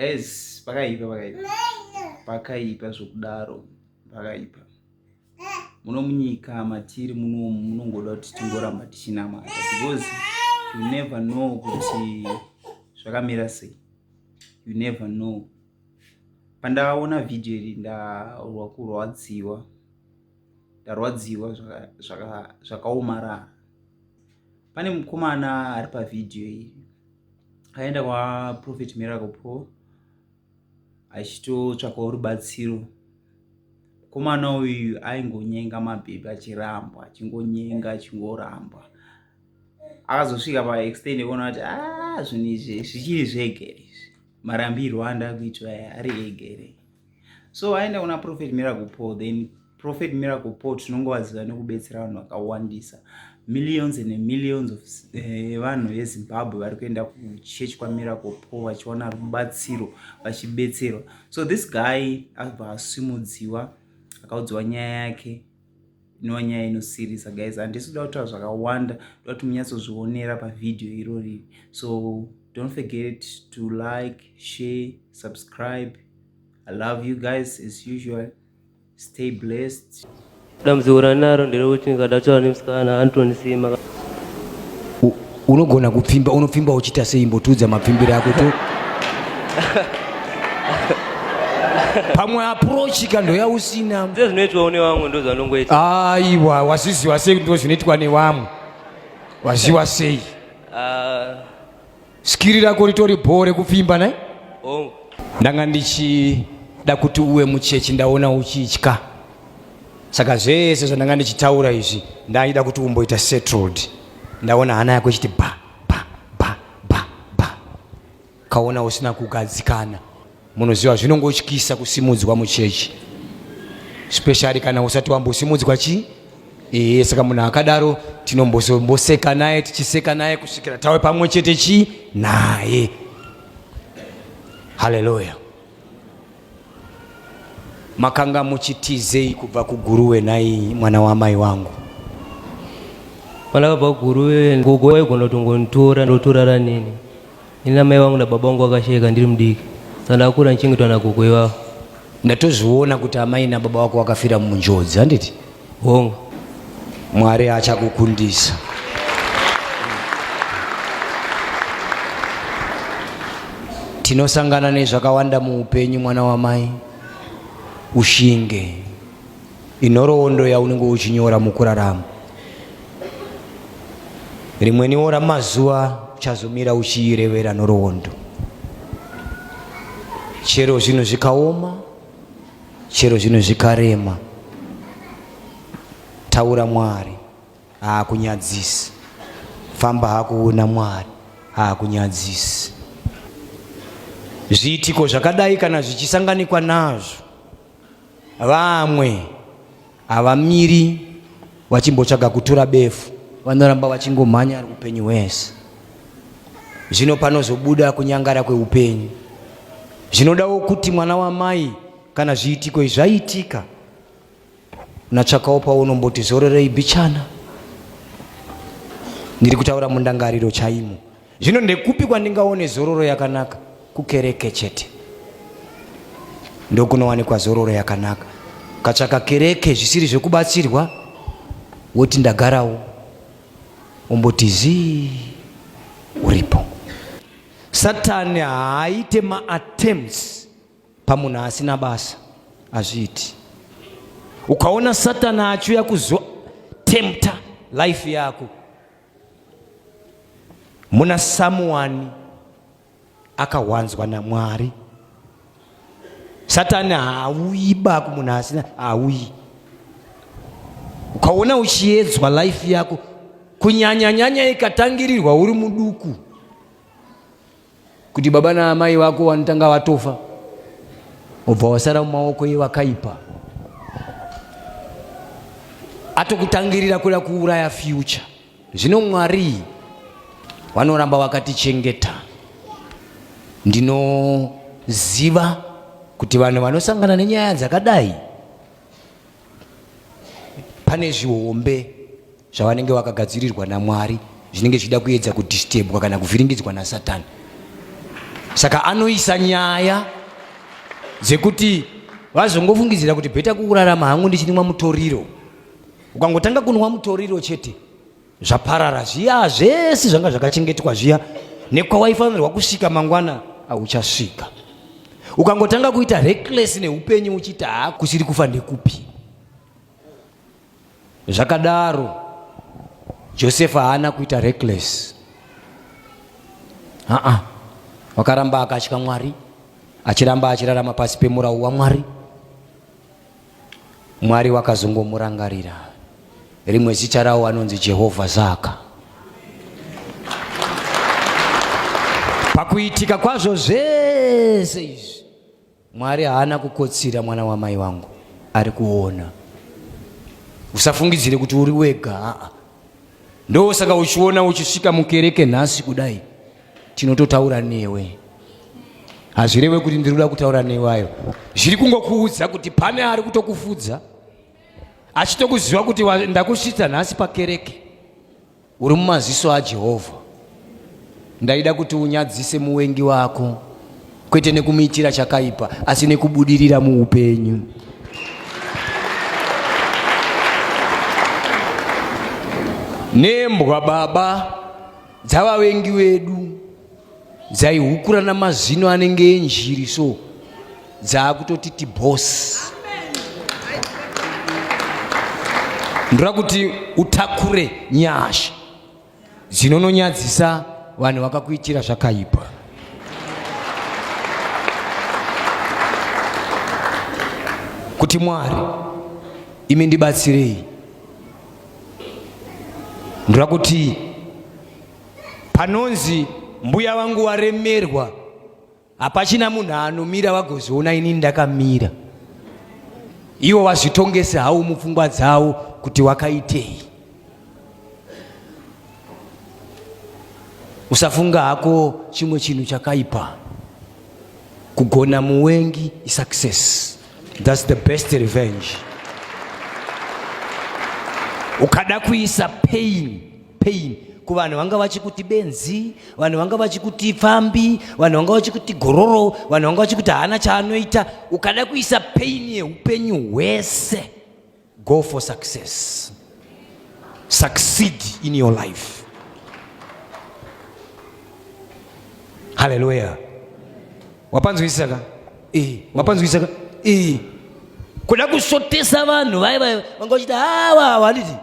Es pakaipa zvokudaro pakaipa. Muno munyika matiri munomu munongoda kuti tingoramba tichinamata because you never know kuti zvakamira sei. You never know. Pandaona video iri ndarwadziwa zvakaomarara. Pane mukomana ari pavidhiyo iyi aenda kwa Prophet Miracle Paul achitotsvakawo rubatsiro. Mukomana uyu aingonyenga mabhebhi achirambwa, achingonyenga achingorambwa. Akazosvika paextend kuona kuti zvinhu izvi zvichiri zvegere, marambirwo anda kuitwa ari egere. So aenda kuna Prophet Miracle Paul. Then Prophet Miracle Paul tinongowaziva nekubetsera vanhu vakawandisa. Millions and millions of vanhu veZimbabwe vari kuenda kuchechi kwaMiracle Paul vachiwana rubatsiro vachibetserwa. So this guy abva asimudziwa akaudziwa nyaya yake inova nyaya inosirisa guys. Handisida kutaura zvakawanda, ndoda kuti munyatsozvionera pavidhiyo irori. So don't forget to like, share, subscribe. I love you guys as usual. Stay blessed. Damzura naro nderekuti ngadatsva nemusikana Anthony Sima. Unogona kupfimba, unopfimba uchita sei? Imbotudza mapfimbiro ako to. Pamwe approach kando ya usina. Zvinoitwa nevamwe ndo zvanongoita. Aiwa, wasiziwa sei ndo zvinoitwa nevamwe. Waziwa sei? Skiri rako ritori bhore kupfimba naye? Ndanga ndichida kuti uwe muchechi ndaona uchitya. Saka zvese zvandanga ndichitaura izvi ndaida kuti umboita settled. Ndaona hana yako ichiti ba. Kaona usina kugadzikana. Munoziva zvinongotyisa kusimudzwa muchechi. Especially kana usati wambosimudzwa chi? Saka munhu akadaro tinomboseka naye, tichiseka naye kusvikira tawe pamwe chete chi naye. Hallelujah. Makanga muchitizei kubva kuguruwe nai mwana wa mai wangu? Palaka guruwe ngogo waigona kutongontora ndotorara nini. Ina mai wangu na baba wangu wakasheka ndiri mudiki. Sandakura nchingetwa na gogo iwavo. Ndatozviona kuti amai na baba wako wakafira munjodzi, handiti? Hongu. Mwari achakukundisa. Tinosangana nezvakawanda muupenyu mwana wa mai. Ushinge inorondo yaunenge uchinyora mukurarama. Rimweni ora mazuva uchazomira uchiirevera norondo. Chero zvino zvikaoma, chero zvino zvikarema, taura Mwari haakunyadzisi. Famba hako una Mwari haakunyadzisi. Zviitiko zvakadai kana zvichisanganikwa nazvo, vamwe havamiri vachimbotsvaga kutura befu, vanoramba vachingomhanya upenyu hwese. Zvino panozobuda kunyangara kweupenyu. Zvinodawo kuti mwana wa mai kana zviitiko zvaitika unatsvakawo paunomboti zororei bichana. Ndiri kutaura mundangariro chaimo. Zvino ndekupi kwandingaone zororo yakanaka? Kukereke chete ndokunowanikwa zororo yakanaka. Katsvaka kereke zvisiri zvekubatsirwa woti ndagarawo omboti zii uripo. Satani haaite attempts pamunhu asina basa, azviiti. Ukaona Satani achiuya kuzotempta life yako, muna someone akawanzwa naMwari. Satani hauiba kumunhu asina, hauyi. Ukaona uchiedzwa life yako, kunyanya ikatangirirwa uri muduku, kuti baba na mai wako wanotanga watofa, ubva wasara mumaoko evakaipa, atokutangirira kuda kuuraya future. Zvino Mwari vanoramba vakatichengeta. Ndinoziva kuti vanhu vanosangana nenyaya dzakadai pane zvihombe zvavanenge vakagadzirirwa naMwari zvinenge zvichida kuedza kudistebwa kana kuvhiringidzwa naSatani. Saka anoisa nyaya dzekuti vazongofungidzira kuti bheta kukurarama hangu ndichinwa mutoriro. Ukangotanga kunwa mutoriro chete zvaparara zviya zvese zvanga zvakachengetwa zviya nekwawaifanirwa kusvika mangwana auchasvika. Ukangotanga kuita reckless neupenyu uchiti kusiri kufa ndekupi. Zvakadaro Josefa haana kuita reckless. Wakaramba akatya Mwari, achiramba achirarama pasi pemurau waMwari. Mwari wakazongomurangarira. Rimwe zita rawo anonzi Jehovha Zaka. Pakuitika kwazvo zvese izvi Mwari haana kukotsira mwana wamai wangu, ari kuona. Usafungidzire kuti uri wega. Ndosaka uchiona uchisvika mukereke nhasi kudai tinototaura newe. Hazvirewe kuti ndiri kuda kutaura newayo. Zviri kungokuudza kuti pane ari kutokufudza, achitokuziva kuti ndakusvitsa nhasi pakereke uri mumaziso aJehovha. Ndaida kuti unyadzise muwengi wako, kwete nekumuitira chakaipa asi nekubudirira muupenyu. Nembwa baba dzavavengi vedu dzaihukura namazino anenge enjiri, so dzaakutoti tibosi. Ndoda kuti utakure nyasha dzinononyadzisa vanhu vakakuitira zvakaipa. Kuti Mwari imi ndibatsirei. Ndoda kuti panonzi mbuya vangu waremerwa hapachina munhu anomira vagozoona ini ndakamira. Ivo vazvitongese havo mupfungwa dzavo kuti wakaitei. Usafunga hako chimwe chinhu chakaipa. Kugona muwengi is success. That's the best revenge. Ukada kuisa pain kuvanhu vanga vachikuti benzi, vanhu vanga vachikuti pfambi, vanhu vanga vachikuti gororo, vanhu vanga vachikuti haana chaanoita, ukada kuisa pain yeupenyu hwese. Go for success. Succeed in your life. Hallelujah. Wapanzwisisa ka? Wapanzwisisa ka? Kuda kusotesa vanhu vanga vachita handiti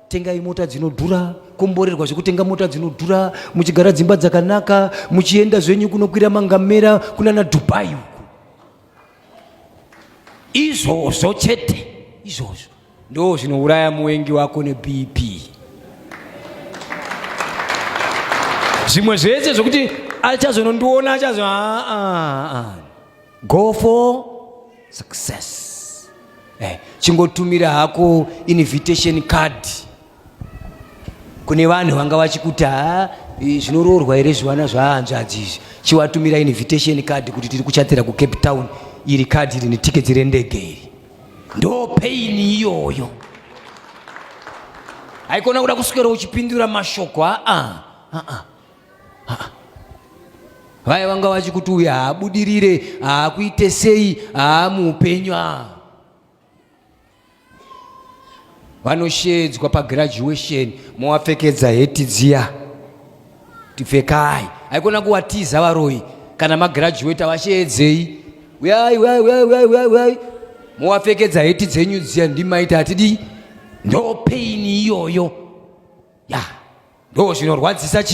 tengai mota dzinodhura, komborerwa zvekutenga mota dzinodhura, muchigara dzimba dzakanaka, muchienda zvenyu kunokwira mangamera kunana Dubai uku. Izvozvo chete, izvozvo ndo zvinouraya muwengi wako neBP. Zvimwe zvese zvokuti achazonondiona achazo go for success. Chingotumira hako invitation card kune vanhu vanga vachikuti zvinoroorwa here zviwana zvahanzvadzi izvi. Chiwatumira invitation card kuti tiri kuchatira kuCape Town, iri kadi rine tiketi rendege iri. Ndo pain iyoyo. Haikona kuda kuswera uchipindura mashoko. Vaya vanga vachikuti uyu haabudirire, haakuite sei, muupenyu. Vanoshedzwa pagraduation, mowapfekedza heti dziya tipfekai. Haikona kuwatiza varoi kana magraduate avashedzei. Uyai mowapfekedza heti dzenyu dziya ndimaita hatidi. Ndo pain iyoyo. Ndo zvinorwadzisa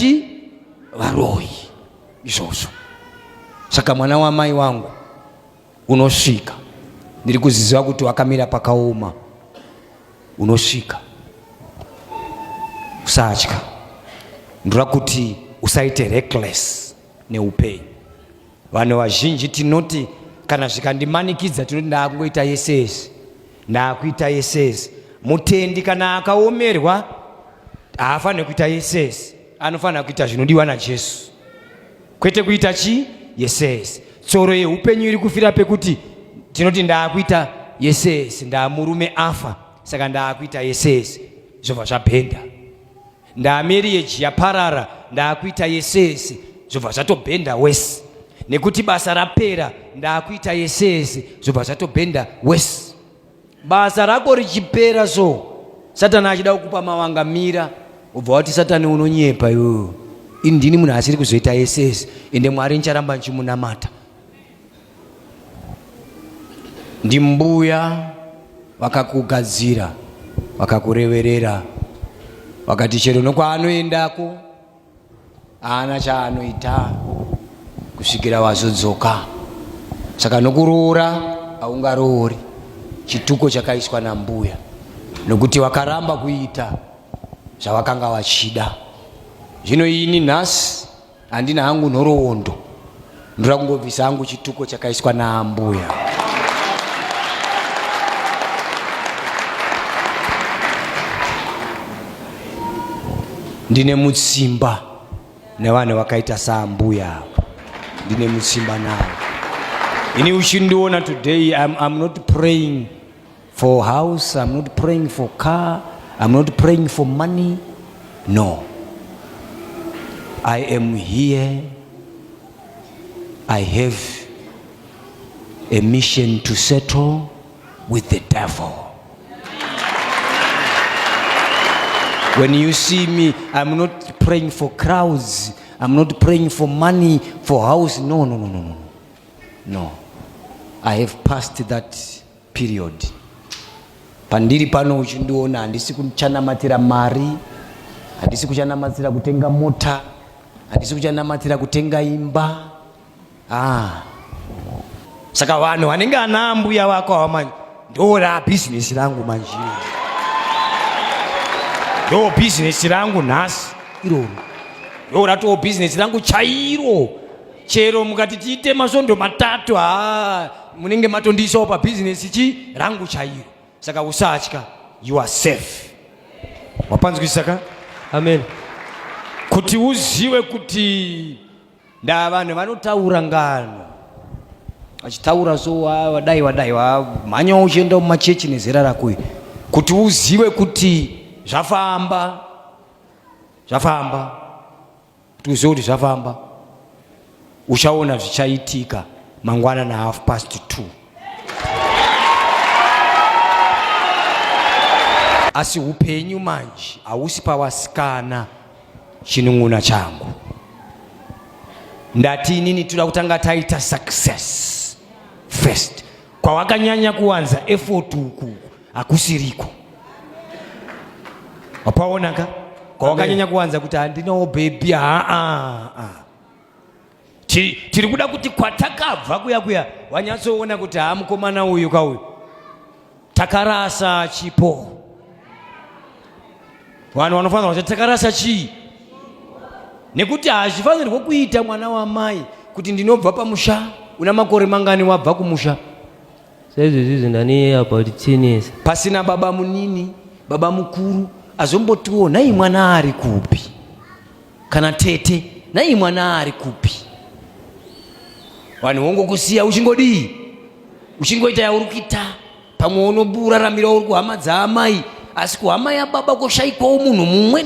varoi izvozvo. Saka mwana wamai wangu unosvika, ndiri kuziziva kuti wakamira pakaoma. Unosvika, usatya. Ndoda kuti usaite reckless neupenyu. Vanhu vazhinji tinoti kana zvikandimanikidza tinoti ndaakungoita yesesi, ndaakuita yesesi. Mutendi kana akaomerwa haafaniri kuita yesesi, anofanira kuita zvinodiwa naJesu, kwete kuita yesesi. Tsoro yeupenyu iri kufira pekuti tinoti ndaakuita yesesi, ndaamurume afa saka ndaakuita yesesi, zvobva zvabhenda. Ndaamarriage yaparara, ndaakuita yesesi, zvobva zvatobhenda wese. nekuti basa rapera ndakuita yesese zobva zvatobhenda wese. Basa rako richipera so Satani achida kukupa mawangamira ubva wati Satani unonyepa iwewe, indini munhu asiri kuzoita yesese ende Mwari ncharamba nchimunamata. Ndimbuya vakakugadzira vakakureverera vakati chero nokwaanoendako haana chaanoita kusvikira wazodzoka. Saka nokuroora haungaroori, chituko chakaiswa nambuya nokuti wakaramba kuita zvavakanga vachida. Zvino ini nhasi handina hangu nhoroondo, ndoda kungobvisa hangu chituko chakaiswa naambuya. Ndine mutsimba nevanhu vakaita saambuya, ndine mutsimba navo. Ini uchindiona today, I'm not praying for house, I'm not praying for car, I'm not praying for money. No, I am here. I have a mission to settle with the devil. When you see me, I'm not praying for crowds, I'm not praying for money, for house. No. No, I have passed that period. Pandiri pano uchindiona handisi kuchanamatira mari, handisi kuchanamatira kutenga mota, handisi kuchanamatira kutenga imba. Saka vanhu vanenge ana ambuya vako awamanyi, ndora business rangu manjiro, ndo business rangu nhasi iroro, ndo rato business rangu chairo. Chero mukati tiite masondo matatu, munenge matondisawo pa business chi rangu chairo. Saka usatya, you are safe. Wapanzwisisa? Amen. Kuti uziwe kuti vanhu vanotaura ngano, vachitaura so wadai mhanya uchienda mumachechi nezera rako, kuti uziwe kuti zvafamba, kuti uziwe kuti zvafamba, uchaona zvichaitika mangwana na 2:30. Asi upenyu manje hausi pawasikana chinun'una changu. Ndati inini toda kutanga taita success first. Kwa wakanyanya kuwanza effort uku akusiriko. Wapaona ka? Kwa wakanyanya kuwanza kuti handino baby tiri kuda kuti kwatakabva kuya wanyatsoona kuti mukomana uyu kauyu takarasa chipo. Vanhu vanofanira kuti takarasa chii? Nekuti hazvifanirwe kuita mwana wamai kuti ndinobva pamusha. Una makore mangani wabva kumusha? Saizvizvi ndani about 10 years. Pasina baba munini, baba mukuru azombotiwo nai mwana ari kupi, kana tete nai mwana ari kupi. Vanhu vongokusiya uchingoita yaurikuita, pamwe unoraramira uri kuhama dzaamai, asi kuhama yababa koshayikwawo munhu mumwe.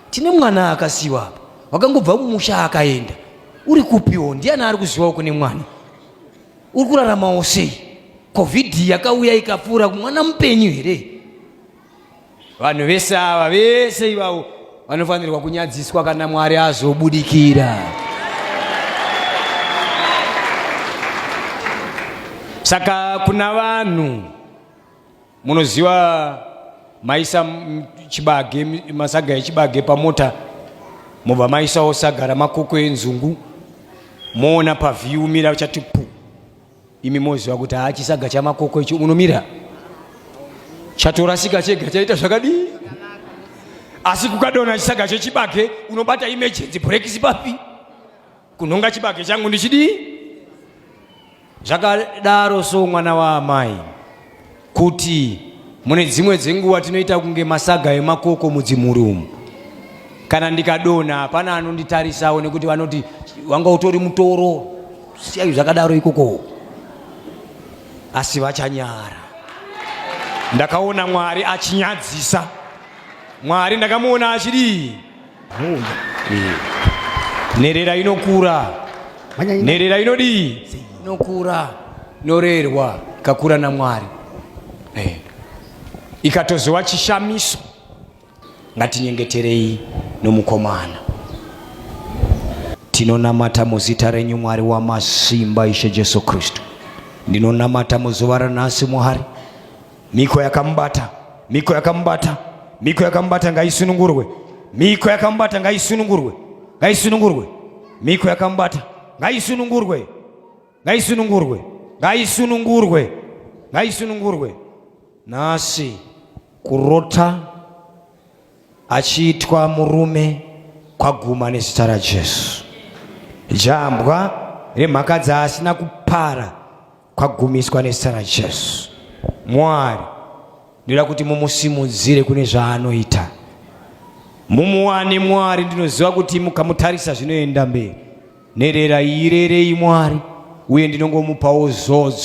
Tine mwana akasiyiwa apa, wakangobva kumusha akaenda, uri kupiwo? Ndiani ari kuzivawo kune mwana? Uri kuraramawo sei? Covid yakauya ikapfuura, mwana mupenyu here? Vanhu vese ava, vese ivavo vanofanirwa kunyadziswa kana Mwari azobudikira. Saka kuna vanhu munoziva maisa chibage, masaga echibage pamota, mobva maisawo saga ramakoko enzungu, moona pavhiyu mira chati pu. Imi moziva kuti chisaga chamakoko ichi unomira chatorasika chega chaita zvakadii. Asi kukadona chisaga chechibage unobata emergency brakes papi, kunonga chibage changu ndichidii. Zvakadaro so mwana waamai, kuti mune dzimwe dzenguva tinoita kunge masaga emakoko mudzimuri umu. Kana ndikadona hapana anonditarisawo nekuti vanoti wanga utori mutoro, siyai zvakadaro ikoko. Asi vachanyara. Ndakaona Mwari achinyadzisa. Mwari ndakamuona achidii. Nherera inokura nerera inodii inokura norerwa ikakura na Mwari ikatozowa chishamiso. Ngatinyengeterei nomukomana. Tinonamata muzita renyu Mwari wa masimba Ishe Jesu Kristu. Ndinonamata muzuva ranhasi Mwari, miko yakambata, miko yakambata, miko yakambata ngaisunungurwe, miko yakambata ngaisunungurwe, ngaisunungurwe, miko yakambata ngaisunungurwe, ngaisunungurwe, ngaisunungurwe, ngaisunungurwe. Nasi kurota achiitwa murume kwaguma nezita raJesu. Jambwa remhaka dzaasina kupara kwagumiswa nezita raJesu. Mwari, ndinoda kuti mumusimudzire kune zvaanoita, mumuwane Mwari. Ndinoziva kuti mukamutarisa zvinoenda mberi. Nerera irerei Mwari, uye ndinongomupawo zodzo.